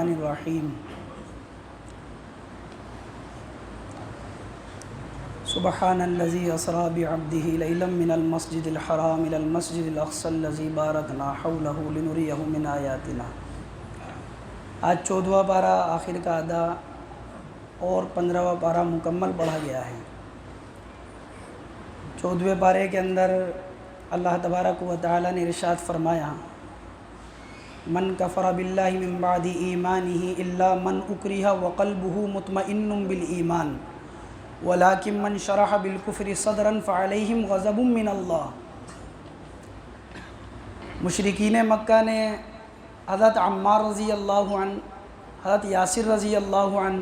الرحمن الرحیم سبحان الذی اسری بعبدہ لیلا من المسجد الحرام الی المسجد الاقصی الذی بارکنا حولہ لنریہ من آیاتنا۔ آج 14واں پارہ آخر کا آدھا اور 15واں پارہ مکمل پڑھا گیا ہے۔ 14ویں پارے کے اندر اللہ تبارک و تعالی نے ارشاد فرمایا، من کفر باللہ من بعد ایمانہ الا من اکرہ وقلبہ مطمئن بالایمان ولکن من شرح بالکفر صدرا فعلیہم غضب من اللہ۔ مشرکین مکہ نے حضرت عمار رضی اللہ عنہ، حضرت یاسر رضی اللہ عنہ،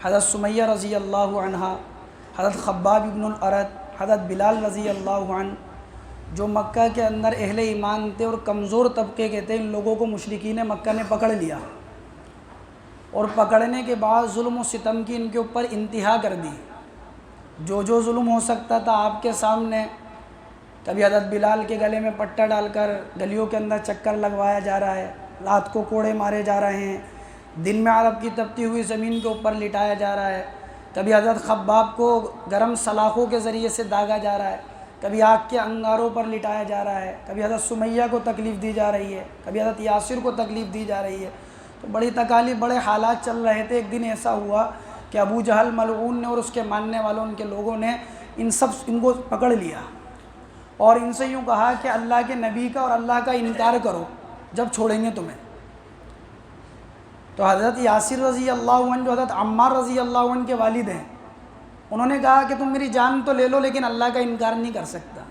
حضرت سمیہ رضی اللہ عنہ، حضرت خباب بن الارت، حضرت بلال رضی اللہ عنہ، جو مکہ کے اندر اہل ایمان تھے اور کمزور طبقے کے تھے، ان لوگوں کو مشرکین مکہ نے پکڑ لیا اور پکڑنے کے بعد ظلم و ستم کی ان کے اوپر انتہا کر دی۔ جو ظلم ہو سکتا تھا آپ کے سامنے، کبھی حضرت بلال کے گلے میں پٹا ڈال کر گلیوں کے اندر چکر لگوایا جا رہا ہے، رات کو کوڑے مارے جا رہے ہیں، دن میں عرب کی تپتی ہوئی زمین کے اوپر لٹایا جا رہا ہے، کبھی حضرت خباب کو گرم سلاخوں کے ذریعے سے داغا جا رہا ہے، کبھی آگ کے انگاروں پر لٹایا جا رہا ہے، کبھی حضرت سمیہ کو تکلیف دی جا رہی ہے، کبھی حضرت یاسر کو تکلیف دی جا رہی ہے۔ تو بڑی تکالیف، بڑے حالات چل رہے تھے۔ ایک دن ایسا ہوا کہ ابو جہل ملعون نے اور اس کے ماننے والوں، ان کے لوگوں نے ان کو پکڑ لیا اور ان سے یوں کہا کہ اللہ کے نبی کا اور اللہ کا انکار کرو جب چھوڑیں گے تمہیں۔ تو حضرت یاسر رضی اللہ عنہ، جو حضرت عمار رضی اللہ عنہ کے والد ہیں، انہوں نے کہا کہ تم میری جان تو لے لو لیکن اللہ کا انکار نہیں کر سکتا،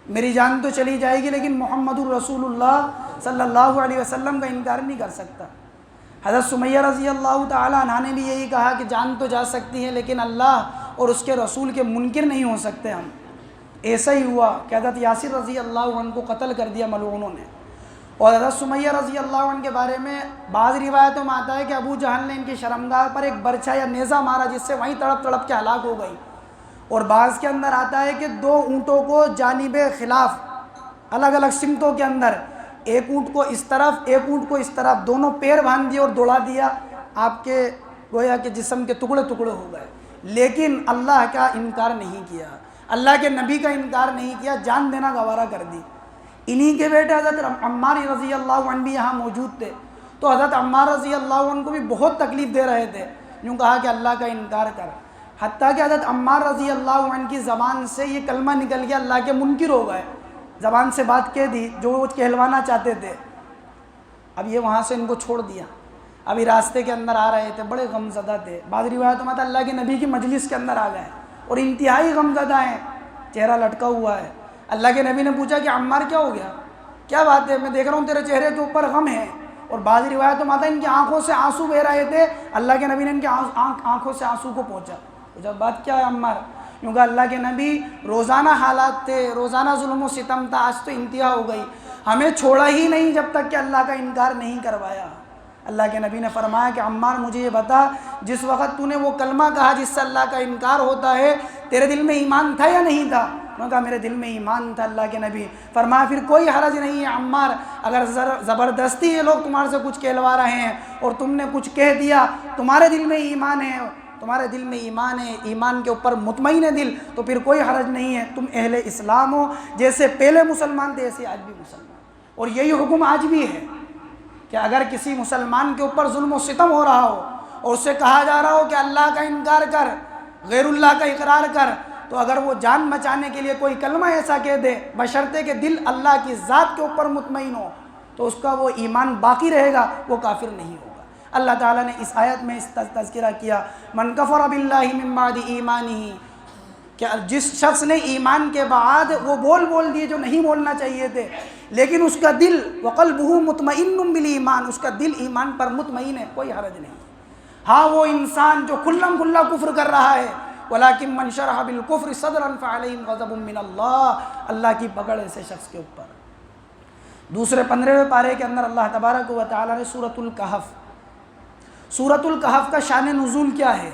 میری جان تو چلی جائے گی لیکن محمد الرسول اللہ صلی اللہ علیہ وسلم کا انکار نہیں کر سکتا۔ حضرت سمیہ رضی اللہ تعالی عنہ نے بھی یہی کہا کہ جان تو جا سکتی ہے لیکن اللہ اور اس کے رسول کے منکر نہیں ہو سکتے ہم۔ ایسا ہی ہوا کہ حضرت یاسر رضی اللہ عنہ کو قتل کر دیا ملعونوں نے۔ اور حضرت سمیہ رضی اللہ عنہ کے بارے میں بعض روایتوں میں آتا ہے کہ ابو جہل نے ان کی شرمگاہ پر ایک برچھا یا نیزہ مارا جس سے وہیں تڑپ تڑپ کے ہلاک ہو گئی۔ اور بعض کے اندر آتا ہے کہ 2 اونٹوں کو جانب خلاف الگ الگ سمتوں کے اندر، ایک اونٹ کو اس طرف ایک اونٹ کو اس طرف، دونوں پیر باندھ دیے اور دوڑا دیا، آپ کے گویا کہ جسم کے ٹکڑے ٹکڑے ہو گئے، لیکن اللہ کا انکار نہیں کیا، اللہ کے نبی کا انکار نہیں کیا، جان دینا گوارا کر دی۔ انہی کے بیٹے حضرت عمار رضی اللہ عنہ بھی یہاں موجود تھے، تو حضرت عمار رضی اللہ عنہ کو بھی بہت تکلیف دے رہے تھے، یوں کہا کہ اللہ کا انکار کر، حتیٰ کہ حضرت عمار رضی اللہ عنہ کی زبان سے یہ کلمہ نکل گیا، اللہ کے منکر ہو گئے، زبان سے بات کہہ دی جو وہ کہلوانا چاہتے تھے۔ اب یہ وہاں سے ان کو چھوڑ دیا، ابھی راستے کے اندر آ رہے تھے، بڑے غمزدہ تھے، بعض روایتوں میں اللہ کے نبی کی مجلس کے اندر آ گئے اور انتہائی غمزدہ ہیں، چہرہ لٹکا ہوا ہے۔ اللہ کے نبی نے پوچھا کہ عمار کیا ہو گیا، کیا بات ہے، میں دیکھ رہا ہوں تیرے چہرے کے اوپر غم ہے۔ اور بعض روایتوں میں آتا ہے ان کی آنکھوں سے آنسو بہ رہے تھے، اللہ کے نبی نے ان کی آنکھوں سے آنسو کو پوچھا، جب بات کیا ہے عمار، کیونکہ اللہ کے نبی روزانہ حالات تھے، روزانہ ظلم و ستم تھا، آج تو انتہا ہو گئی، ہمیں چھوڑا ہی نہیں جب تک کہ اللہ کا انکار نہیں کروایا۔ اللہ کے نبی نے فرمایا کہ عمار مجھے یہ بتا، جس وقت تو نے وہ کلمہ کہا جس سے اللہ کا انکار ہوتا ہے، تیرے دل میں ایمان تھا یا نہیں تھا؟ میں نے کہا میرے دل میں ایمان تھا۔ اللہ کے نبی فرمایا پھر کوئی حرج نہیں ہے عمار، اگر زبردستی یہ لوگ تمہارے سے کچھ کہلوا رہے ہیں اور تم نے کچھ کہہ دیا، تمہارے دل میں ایمان ہے، تمہارے دل میں ایمان ہے، ایمان کے اوپر مطمئن ہے دل، تو پھر کوئی حرج نہیں ہے، تم اہل اسلام ہو، جیسے پہلے مسلمان تھے ایسے آج بھی مسلمان۔ اور یہی حکم آج بھی ہے کہ اگر کسی مسلمان کے اوپر ظلم و ستم ہو رہا ہو اور اس سے کہا جا رہا ہو کہ اللہ کا انکار کر، غیر اللہ کا اقرار کر، تو اگر وہ جان بچانے کے لیے کوئی کلمہ ایسا کہہ دے بشرطے کہ دل اللہ کی ذات کے اوپر مطمئن ہو، تو اس کا وہ ایمان باقی رہے گا، وہ کافر نہیں ہوگا۔ اللہ تعالیٰ نے اس آیت میں اس تذکرہ کیا، من کفر باللہ من بعد ایمانہ، کہ جس شخص نے ایمان کے بعد وہ بول دیے جو نہیں بولنا چاہیے تھے، لیکن اس کا دل وقلبہ مطمئن بالایمان، اس کا دل ایمان پر مطمئن ہے، کوئی حرج نہیں۔ ہاں وہ انسان جو کھلم کھلا کفر کر رہا ہے، ولیکن من شرح بالکفر صدرا فعلیہم غضب من اللہ، اللہ کی پکڑ ایسے شخص کے اوپر۔ دوسرے 15ویں پارے کے اندر اللہ تبارک و تعالیٰ نے سورۃ الکہف کا شان نزول کیا ہے،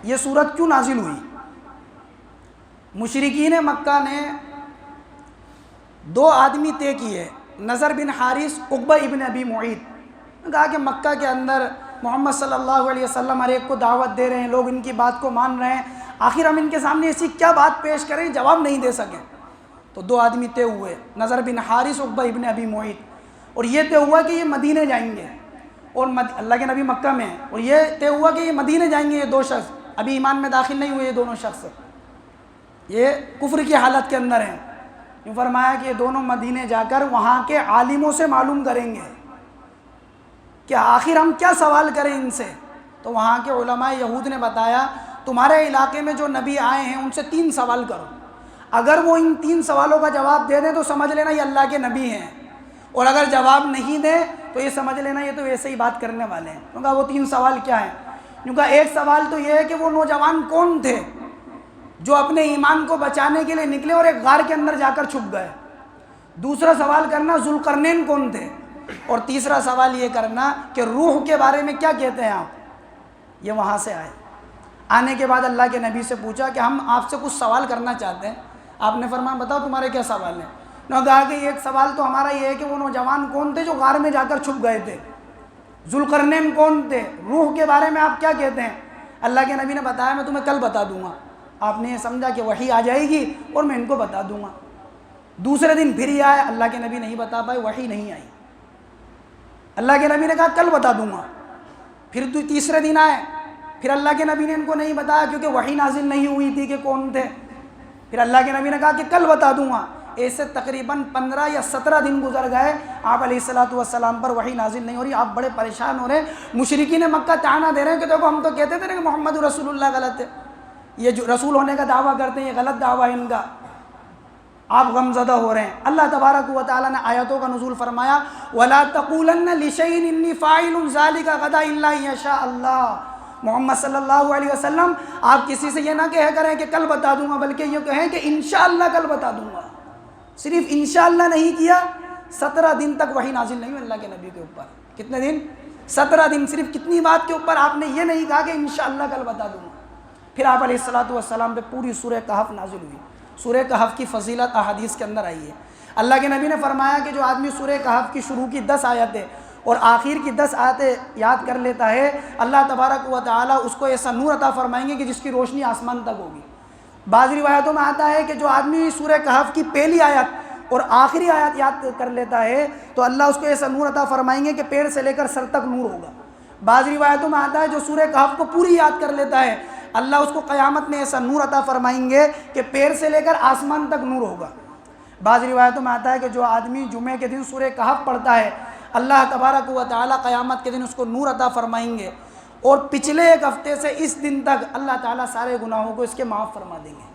یہ سورت کیوں نازل ہوئی؟ مشرکین مکہ نے 2 آدمی طے کیے، نضر بن حارث، عقبہ ابن ابی معیط، کہا کہ مکہ کے اندر محمد صلی اللہ علیہ وسلم ہر ایک کو دعوت دے رہے ہیں، لوگ ان کی بات کو مان رہے ہیں، آخر ہم ان کے سامنے ایسی کیا بات پیش کریں جواب نہیں دے سکیں۔ تو دو آدمی طے ہوئے، نضر بن حارث، عقبہ ابن ابی معیط، اور یہ طے ہوا کہ یہ مدینے جائیں گے، اور اللہ کے نبی مکہ میں ہیں، اور یہ طے ہوا کہ یہ مدینے جائیں گے۔ یہ دو شخص ابھی ایمان میں داخل نہیں ہوئے، یہ دونوں شخص یہ کفر کی حالت کے اندر ہیں۔ یوں فرمایا کہ یہ دونوں مدینے جا کر وہاں کے عالموں سے معلوم کریں گے کہ آخر ہم کیا سوال کریں ان سے۔ تو وہاں کے علماء یہود نے بتایا تمہارے علاقے میں جو نبی آئے ہیں ان سے 3 سوال کرو، اگر وہ ان 3 سوالوں کا جواب دے دیں تو سمجھ لینا یہ اللہ کے نبی ہیں، اور اگر جواب نہیں دیں تو یہ سمجھ لینا یہ تو ویسے ہی بات کرنے والے ہیں۔ کیونکہ وہ 3 سوال کیا ہیں؟ کیونکہ ایک سوال تو یہ ہے کہ وہ نوجوان کون تھے جو اپنے ایمان کو بچانے کے لیے نکلے اور ایک غار کے اندر جا کر چھپ گئے۔ دوسرا سوال کرنا ذوالقرنین کون تھے، اور تیسرا سوال یہ کرنا کہ روح کے بارے میں کیا کہتے ہیں آپ۔ یہ وہاں سے آئے، آنے کے بعد اللہ کے نبی سے پوچھا کہ ہم آپ سے کچھ سوال کرنا چاہتے ہیں۔ آپ نے فرمایا بتاؤ تمہارے کیا سوال ہیں؟ انہوں نے کہا کہ ایک سوال تو ہمارا یہ ہے کہ وہ نوجوان کون تھے جو غار میں جا کر چھپ گئے تھے، ذوالقرنین کون تھے، روح کے بارے میں آپ کیا کہتے ہیں؟ اللہ کے نبی نے بتایا میں تمہیں کل بتا دوں گا۔ آپ نے یہ سمجھا کہ وحی آ جائے گی اور میں ان کو بتا دوں گا۔ دوسرے دن پھر یہ آئے، اللہ کے نبی نہیں بتا پائے، وحی نہیں آئی۔ اللہ کے نبی نے کہا کل بتا دوں گا۔ پھر تیسرے دن آئے، پھر اللہ کے نبی نے ان کو نہیں بتایا کیونکہ وحی نازل نہیں ہوئی تھی کہ کون تھے۔ پھر اللہ کے نبی نے کہا کہ کل بتا دوں گا۔ ایسے تقریباً 15 یا 17 دن گزر گئے، آپ علیہ الصلوۃ والسلام پر وحی نازل نہیں ہو رہی۔ آپ بڑے پریشان ہو رہے ہیں، مشرکین مکہ طعنہ دے رہے ہیں کہ دیکھو ہم تو کہتے تھے کہ محمد رسول اللہ غلط ہے، یہ جو رسول ہونے کا دعویٰ کرتے ہیں یہ غلط دعویٰ ہے ان کا۔ آپ غمزدہ ہو رہے ہیں۔ اللہ تبارک و تعالیٰ نے آیتوں کا نزول فرمایا وَلَا تَقُولَنَّ لِشَيْءٍ إِنِّي فَاعِلٌ ذَلِكَ غَدًا إِلَّا أَن يَشَاءَ اللَّهُ۔ محمد صلی اللہ علیہ وسلم آپ کسی سے یہ نہ کہہ کریں کہ کل بتا دوں گا، بلکہ یہ کہیں کہ انشاءاللہ کل بتا دوں گا۔ صرف انشاءاللہ نہیں کیا، 17 دن تک وحی نازل نہیں ہوئی اللہ کے نبی کے اوپر۔ کتنے دن؟ 17 دن۔ صرف کتنی بات کے اوپر آپ نے یہ نہیں کہا کہ انشاءاللہ کل بتا دوں گا۔ پھر آپ علیہ الصلوۃ والسلام پہ پوری سورہ کہف نازل ہوئی۔ سورہ کہف کی فضیلت احادیث کے اندر آئی ہے۔ اللہ کے نبی نے فرمایا کہ جو آدمی سورہ کہف کی شروع کی 10 آیتیں اور آخر کی 10 آیتیں یاد کر لیتا ہے، اللہ تبارک و تعالیٰ اس کو ایسا نور عطا فرمائیں گے کہ جس کی روشنی آسمان تک ہوگی۔ بعض روایتوں میں آتا ہے کہ جو آدمی سورہ کہف کی پہلی آیت اور آخری آیت یاد کر لیتا ہے تو اللہ اس کو ایسا نور عطا فرمائیں گے کہ پیر سے لے کر سر تک نور ہوگا۔ بعض روایتوں میں آتا ہے جو سورہ کہف کو پوری یاد کر لیتا ہے اللہ اس کو قیامت میں ایسا نور عطا فرمائیں گے کہ پیر سے لے کر آسمان تک نور ہوگا۔ بعض روایتوں میں آتا ہے کہ جو آدمی جمعے کے دن سورہ کہف پڑھتا ہے اللہ تبارک و تعالیٰ قیامت کے دن اس کو نور عطا فرمائیں گے، اور پچھلے ایک ہفتے سے اس دن تک اللہ تعالیٰ سارے گناہوں کو اس کے معاف فرما دیں گے۔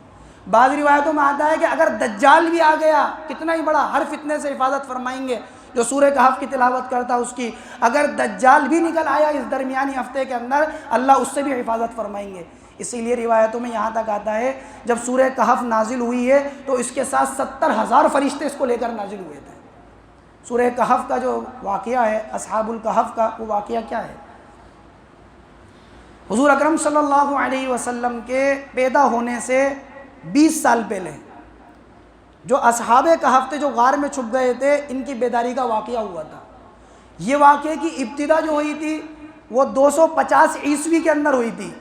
بعض روایتوں میں آتا ہے کہ اگر دجال بھی آ گیا، کتنا ہی بڑا، ہر فتنے سے حفاظت فرمائیں گے جو سورہ کہف کی تلاوت کرتا اس کی۔ اگر دجال بھی نکل آیا اس درمیانی ہفتے کے اندر اللہ اس سے بھی حفاظت فرمائیں گے۔ اسی لیے روایتوں میں یہاں تک آتا ہے جب سورہ کہف نازل ہوئی ہے تو اس کے ساتھ 70,000 فرشتے اس کو لے کر نازل ہوئے تھے۔ سورہ کہف کا جو واقعہ ہے، اصحاب الکہف کا، وہ واقعہ کیا ہے؟ حضور اکرم صلی اللہ علیہ وسلم کے پیدا ہونے سے 20 سال پہلے جو اصحاب کہف تھے جو غار میں چھپ گئے تھے، ان کی بیداری کا واقعہ ہوا تھا۔ یہ واقعے کی ابتدا جو ہوئی تھی وہ 250 عیسوی کے اندر ہوئی تھی،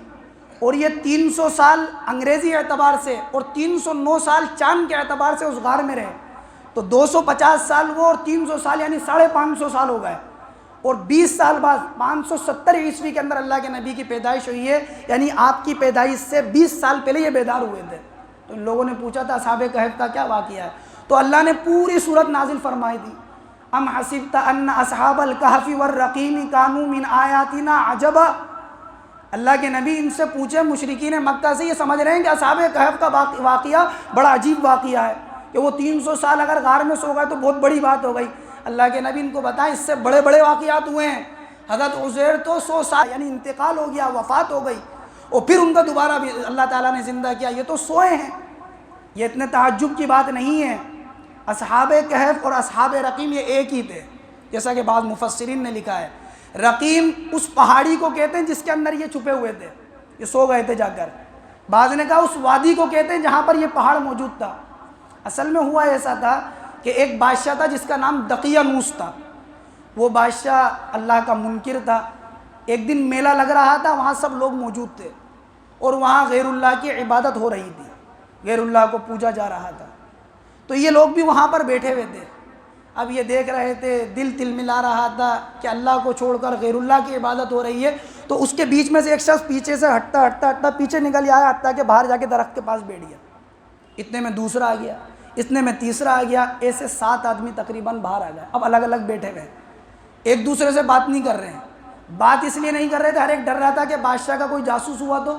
اور یہ 300 سال انگریزی اعتبار سے اور 309 سال چاند کے اعتبار سے اس غار میں رہے۔ تو 250 سال وہ اور 300 سال یعنی 550 سال ہو گئے، اور 20 سال بعد 570 عیسوی کے اندر اللہ کے نبی کی پیدائش ہوئی ہے، یعنی آپ کی پیدائش سے 20 سال پہلے یہ بیدار ہوئے تھے۔ تو ان لوگوں نے پوچھا تھا اصحاب کہف کا کیا واقعہ ہے، تو اللہ نے پوری سورت نازل فرمائی تھی۔ ام حسبت ان اصحاب الکہف والرقیم کانوا من آیاتنا عجبا۔ اللہ کے نبی ان سے پوچھے مشرکین مکہ سے، یہ سمجھ رہے ہیں کہ اصحاب کہف کا واقعہ بڑا عجیب واقعہ ہے کہ وہ 300 سال اگر غار میں سو گئے تو بہت بڑی بات ہو گئی۔ اللہ کے نبی ان کو بتائیں اس سے بڑے بڑے واقعات ہوئے ہیں۔ حضرت عزیر تو 100 سال یعنی انتقال ہو گیا، وفات ہو گئی، اور پھر ان کا دوبارہ بھی اللہ تعالیٰ نے زندہ کیا۔ یہ تو سوئے ہیں، یہ اتنے تعجب کی بات نہیں ہے۔ اصحاب کہف اور اصحاب رقیم یہ ایک ہی تھے، جیسا کہ بعض مفسرین نے لکھا ہے۔ رقیم اس پہاڑی کو کہتے ہیں جس کے اندر یہ چھپے ہوئے تھے، یہ سو گئے تھے جا کر۔ بعض نے کہا اس وادی کو کہتے ہیں جہاں پر یہ پہاڑ موجود تھا۔ اصل میں ہوا ایسا تھا کہ ایک بادشاہ تھا جس کا نام دقیانوس تھا۔ وہ بادشاہ اللہ کا منکر تھا. ایک دن میلہ لگ رہا تھا, وہاں سب لوگ موجود تھے اور وہاں غیر اللہ کی عبادت ہو رہی تھی, غیر اللہ کو پوجا جا رہا تھا. تو یہ لوگ بھی وہاں پر بیٹھے ہوئے تھے. اب یہ دیکھ رہے تھے, دل تلملا رہا تھا کہ اللہ کو چھوڑ کر غیر اللہ کی عبادت ہو رہی ہے. تو اس کے بیچ میں سے ایک شخص پیچھے سے ہٹتا پیچھے نکل آیا, حتیٰ کہ باہر جا کے درخت کے پاس بیٹھ گیا. اتنے میں دوسرا آ گیا, اتنے میں تیسرا آ گیا, ایسے 7 آدمی تقریباً باہر آ گئے. اب الگ الگ بیٹھے ہوئے, ایک دوسرے سے بات نہیں کر رہے ہیں. بات اس لیے نہیں کر رہے تھے, ہر ایک ڈر رہا تھا کہ بادشاہ کا کوئی جاسوس ہوا تو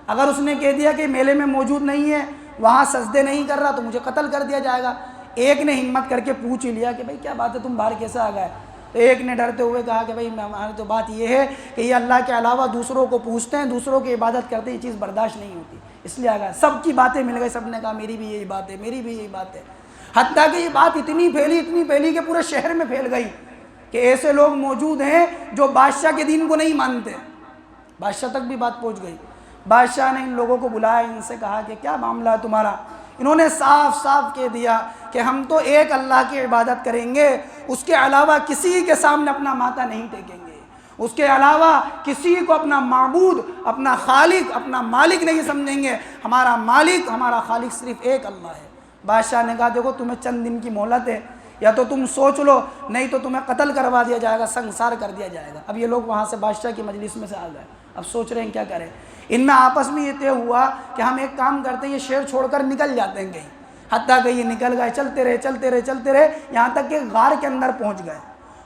اگر اس نے کہہ دیا کہ میلے میں موجود نہیں ہے, وہاں سجدے نہیں کر رہا, تو مجھے قتل کر دیا جائے گا. ایک نے ہمت کر کے پوچھ ہی لیا کہ بھائی کیا بات ہے, تم باہر کیسے آ گئے؟ تو ایک نے ڈرتے ہوئے کہا کہ بھائی ہماری تو بات یہ ہے کہ یہ اللہ کے علاوہ دوسروں کو پوچھتے ہیں, دوسروں کی عبادت کرتے ہیں, یہ چیز برداشت نہیں ہوتی, اس لیے آ گئے. سب کی باتیں مل گئی, سب نے کہا میری بھی یہی بات ہے, میری بھی یہی بات ہے. حتیٰ کہ یہ بات اتنی پھیلی کہ پورے شہر میں پھیل گئی کہ ایسے لوگ موجود ہیں جو بادشاہ کے دین کو نہیں مانتے. بادشاہ تک بھی بات پہنچ گئی. بادشاہ نے ان لوگوں کو بلایا, ان سے کہا کہ کیا معاملہ ہے تمہارا؟ انہوں نے صاف کہہ دیا کہ ہم تو ایک اللہ کی عبادت کریں گے, اس کے علاوہ کسی کے سامنے اپنا ماتھا نہیں ٹیکیں گے, اس کے علاوہ کسی کو اپنا معبود, اپنا خالق, اپنا مالک نہیں سمجھیں گے. ہمارا مالک, ہمارا خالق صرف ایک اللہ ہے. بادشاہ نے کہا دیکھو تمہیں چند دن کی مہلت ہے, یا تو تم سوچ لو, نہیں تو تمہیں قتل کروا دیا جائے گا, سنسار کر دیا جائے گا. اب یہ لوگ وہاں سے بادشاہ کی مجلس میں سے آ گئے, اب سوچ رہے ہیں کیا کریں. ان میں آپس میں یہ طے ہوا کہ ہم ایک کام کرتے ہیں, یہ شہر چھوڑ کر نکل جاتے ہیں کہیں. حتیٰ کہ یہ نکل گئے, چلتے رہے یہاں تک کہ غار کے اندر پہنچ گئے.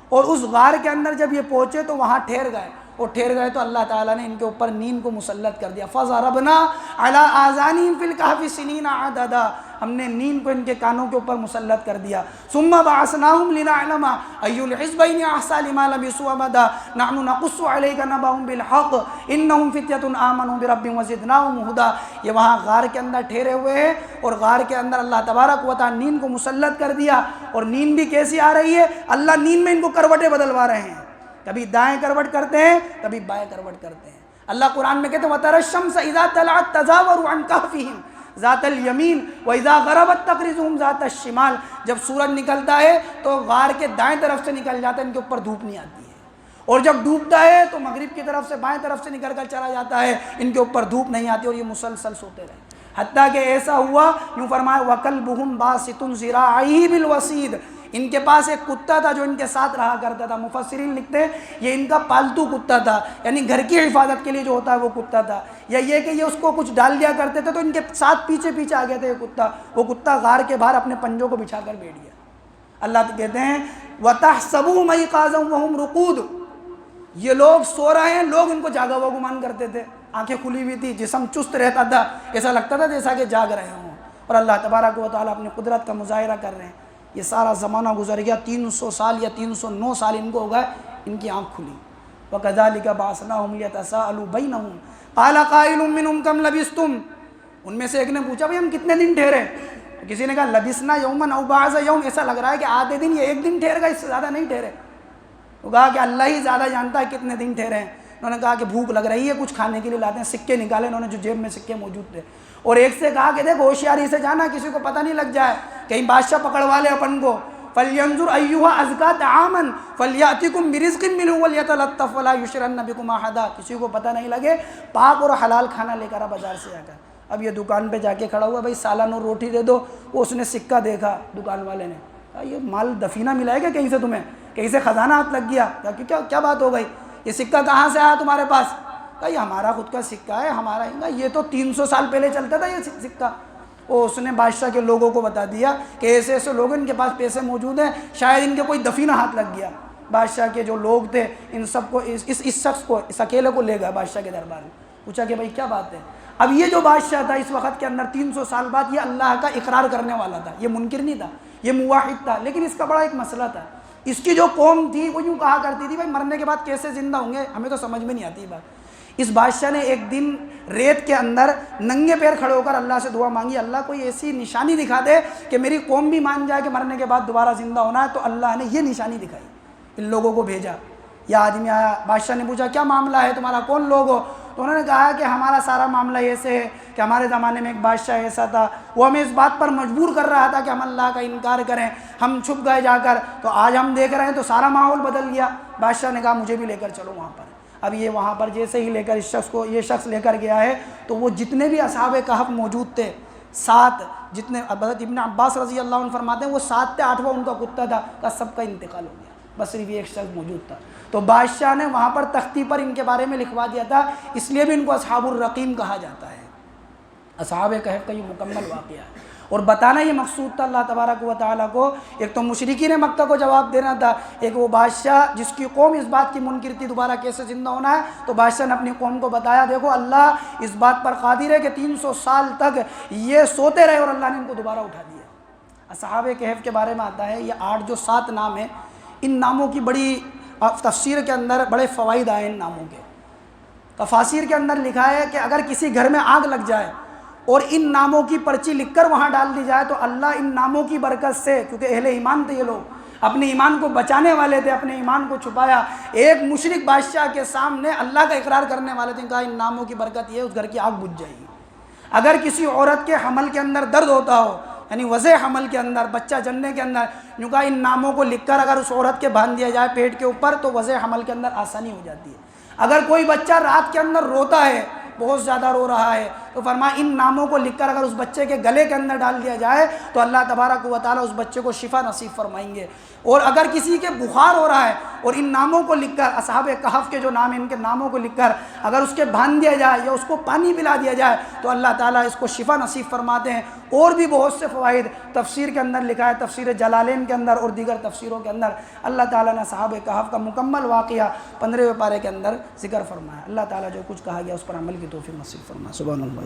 اور اس غار کے اندر جب یہ پہنچے تو وہاں ٹھہر گئے تو اللہ تعالیٰ نے ان کے اوپر نیند کو مسلط کر دیا. فَضَرَبْنَا عَلَىٰ آذَانِهِمْ فِي الْكَهْفِ سِنِينَ عَدَدًا, ہم نے نیند کو ان کے کانوں کے اوپر مسلط کر دیا. ثُمَّ بَعَثْنَاهُمْ لِنَعْلَمَ أَيُّ الْحِزْبَيْنِ أَحْصَىٰ لِمَا لَبِثُوا أَمَدًا نَحْنُ نَقُصُّ عَلَيْكَ نَبَأَهُم بِالْحَقِّ إِنَّهُمْ فِتْيَةٌ آمَنُوا بِرَبِّهِمْ وَزِدْنَاهُمْ هُدًى. یہ وہاں غار کے اندر ٹھہرے ہوئے ہیں, اور غار کے اندر اللہ تبارک و تعالیٰ نیند کو مسلط کر دیا. اور نیند بھی کیسی آ رہی ہے, اللہ نیند میں ان کو کروٹیں بدلوا رہے ہیں. کبھی دائیں کروٹ کرتے ہیں, کبھی بائیں کروٹ کرتے ہیں. اللہ قرآن میں کہتے ہیں وَتَرَى الشَّمْسَ إِذَا طَلَعَت تَزَاوَرُ عَنْ كَهْفِهِمْ ذَاتَ الْيَمِينِ وَإِذَا غَرَبَت تَقْرِضُهُمْ ذَاتَ الشِّمَالِ. جب سورج نکلتا ہے تو غار کے دائیں طرف سے نکل جاتا ہے, ان کے اوپر دھوپ نہیں آتی ہے. اور جب ڈوبتا ہے تو مغرب کی طرف سے, بائیں طرف سے نکل کر چلا جاتا ہے, ان کے اوپر دھوپ نہیں آتی, اور یہ مسلسل سوتے رہے. حتیٰ کہ ایسا ہوا, یوں فرمایا وَكَلْبُهُمْ بَاسِطٌ ذِرَاعَيْهِ بِالْوَصِيدِ. ان کے پاس ایک کتا تھا جو ان کے ساتھ رہا کرتا تھا. مفسرین لکھتے ہیں یہ ان کا پالتو کتا تھا, یعنی گھر کی حفاظت کے لیے جو ہوتا ہے وہ کتا تھا. یا یہ کہ یہ اس کو کچھ ڈال دیا کرتے تھے تو ان کے ساتھ پیچھے آ گیا تھا یہ کتا. وہ کتا غار کے باہر اپنے پنجوں کو بچھا کر بیٹھ گیا. اللہ کہتے ہیں وَتَحْسَبُهُمْ أَيْقَاظًا وَهُمْ رُقُودٌ. یہ لوگ سو رہے ہیں, لوگ ان کو جاگا ہوا گمان کرتے تھے. آنکھیں کھلی ہوئی تھی, جسم چست رہتا تھا, ایسا لگتا تھا جیسا کہ جاگ رہے ہوں, اور اللہ تبارک و تعالیٰ اپنی قدرت کا مظاہرہ کر رہے ہیں. یہ سارا زمانہ گزر گیا, 300 سال یا 309 سال ان کو ہو گئے, ان کی آنکھ کھلی. وَكَذَلِكَ بَعَثْنَاهُمْ لِيَتَسَاءَلُوا بَيْنَهُمْ قَالَ قَائِلٌ مِّنْهُمْ كَمْ لَبِثْتُمْ. ان میں سے ایک نے پوچھا بھائی ہم کتنے دن ٹھہرے؟ کسی نے کہا لبثنا یوما او بعض یوم, ایسا لگ رہا ہے کہ آدھے دن یا ایک دن ٹھہر گئے, اس سے زیادہ نہیں ٹھہرے. وہ کہا کہ اللہ ہی زیادہ جانتا ہے کتنے دن ٹھہرے ہیں. انہوں نے کہا کہ بھوک لگ رہی ہے, کچھ کھانے کے لیے لاتے ہیں. سکے نکالے انہوں نے جو جیب میں سکے موجود تھے, اور ایک سے کہا کہ دیکھ ہوشیاری سے جانا, کسی کو پتہ نہیں لگ جائے, کہیں بادشاہ پکڑوا لے اپن کو. فَلْيَنْظُرْ أَيُّهَا أَزْكَىٰ طَعَامًا فَلْيَأْتِكُمْ بِرِزْقٍ مِّنْهُ وَلْيَتَلَطَّفْ وَلَا يُشْرِكْنَ بِكُمْ أَحَدًا. کسی کو پتہ نہیں لگے, پاک اور حلال کھانا لے کر آ بازار سے آ کر. اب یہ دکان پہ جا کے کھڑا ہوا, بھائی سالن اور روٹی دے دو. وہ اس نے سکہ دیکھا, دکان والے نے کہا یہ مال دفینہ ملا ہے کیا کہیں سے تمہیں, کہیں سے خزانہ ہاتھ لگ گیا کیا بات ہو گئی, یہ سکہ کہاں سے آیا تمہارے پاس؟ کہا یہ ہمارا خود کا سکہ ہے, ہمارا. یہ تو 300 سال پہلے چلتا تھا یہ سکہ. وہ اس نے بادشاہ کے لوگوں کو بتا دیا کہ ایسے ایسے لوگ ان کے پاس پیسے موجود ہیں, شاید ان کے کوئی دفینہ ہاتھ لگ گیا. بادشاہ کے جو لوگ تھے ان سب کو اس شخص کو, اس اکیلے کو لے گئے بادشاہ کے دربار میں. پوچھا کہ بھائی کیا بات ہے؟ اب یہ جو بادشاہ تھا اس وقت کے اندر 300 سال بعد, یہ اللہ کا اقرار کرنے والا تھا, یہ منکر نہیں تھا, یہ موحد تھا. لیکن اس کا بڑا ایک مسئلہ تھا. اس کی جو قوم تھی وہ یوں کہا کرتی تھی بھائی مرنے کے بعد کیسے زندہ ہوں گے, ہمیں تو سمجھ میں نہیں آتی بات. اس بادشاہ نے ایک دن ریت کے اندر ننگے پیر کھڑے ہو کر اللہ سے دعا مانگی, اللہ کوئی ایسی نشانی دکھا دے کہ میری قوم بھی مان جائے کہ مرنے کے بعد دوبارہ زندہ ہونا ہے. تو اللہ نے یہ نشانی دکھائی, ان لوگوں کو بھیجا. یہ آدمی آیا, بادشاہ نے پوچھا کیا معاملہ ہے تمہارا, کون لوگ ہو؟ تو انہوں نے کہا کہ ہمارا سارا معاملہ ایسے ہے کہ ہمارے زمانے میں ایک بادشاہ ایسا تھا، وہ ہمیں اس بات پر مجبور کر رہا تھا کہ ہم اللہ کا انکار کریں، ہم چھپ گئے جا کر، تو آج ہم دیکھ رہے ہیں تو سارا ماحول بدل گیا۔ بادشاہ نے کہا مجھے بھی لے کر چلو وہاں پر۔ اب یہ وہاں پر جیسے ہی لے کر یہ شخص لے کر گیا ہے، تو وہ جتنے بھی اصحاب کہف موجود تھے، 7 جتنے، ابن عباس رضی اللہ عنہ فرماتے ہیں وہ 7 تھے، 8واں ان کا کتا تھا، کہ سب کا انتقال ہو گیا، بس صرف یہ ایک شخص موجود تھا۔ تو بادشاہ نے وہاں پر تختی پر ان کے بارے میں لکھوا دیا تھا، اس لیے بھی ان کو اصحاب الرقیم کہا جاتا ہے۔ اصحاب کہف کا یہ مکمل واقعہ ہے، اور بتانا یہ مقصود تھا اللہ تبارک و تعالیٰ کو۔ ایک تو مشرکین مکہ کو جواب دینا تھا، ایک وہ بادشاہ جس کی قوم اس بات کی منکر تھی دوبارہ کیسے زندہ ہونا ہے، تو بادشاہ نے اپنی قوم کو بتایا دیکھو اللہ اس بات پر قادر ہے کہ 300 سال تک یہ سوتے رہے اور اللہ نے ان کو دوبارہ اٹھا دیا۔ اصحاب کہف کے بارے میں آتا ہے، یہ 8 جو 7 نام ہیں، ان ناموں کی بڑی تفسیر کے اندر بڑے فوائد آئے ان ناموں کے۔ تفاسیر کے اندر لکھا ہے کہ اگر کسی گھر میں آگ لگ جائے اور ان ناموں کی پرچی لکھ کر وہاں ڈال دی جائے تو اللہ ان ناموں کی برکت سے، کیونکہ اہل ایمان تھے یہ لوگ، اپنے ایمان کو بچانے والے تھے، اپنے ایمان کو چھپایا، ایک مشرک بادشاہ کے سامنے اللہ کا اقرار کرنے والے تھے، کہا ان ناموں کی برکت یہ اس گھر کی آگ بجھ جائے گی۔ اگر کسی عورت کے حمل کے اندر درد ہوتا ہو، یعنی وضع حمل کے اندر، بچہ جننے کے اندر، یوں کہا ان ناموں کو لکھ کر اگر اس عورت کے باندھ دیا جائے پیٹ کے اوپر تو وضع حمل کے اندر آسانی ہو جاتی ہے۔ اگر کوئی بچہ رات کے اندر روتا ہے، بہت زیادہ رو رہا ہے، تو فرمایا ان ناموں کو لکھ کر اگر اس بچے کے گلے کے اندر ڈال دیا جائے تو اللہ تبارک و تعالیٰ اس بچے کو شفا نصیب فرمائیں گے۔ اور اگر کسی کے بخار ہو رہا ہے اور ان ناموں کو لکھ کر، اصحاب کہف کے جو نام ہیں ان کے ناموں کو لکھ کر اگر اس کے باندھ دیا جائے یا اس کو پانی پلا دیا جائے تو اللہ تعالیٰ اس کو شفا نصیب فرماتے ہیں۔ اور بھی بہت سے فوائد تفسیر کے اندر لکھا ہے، تفسیر جلالین کے اندر اور دیگر تفسیروں کے اندر اللہ تعالیٰ نے اصحاب کہف کا مکمل واقعہ 15ویں پارے کے اندر ذکر فرمایا۔ اللہ تعالیٰ جو کچھ کہا گیا اس پر عمل کی توفیق نصیب فرمائے۔ سبحان اللہ۔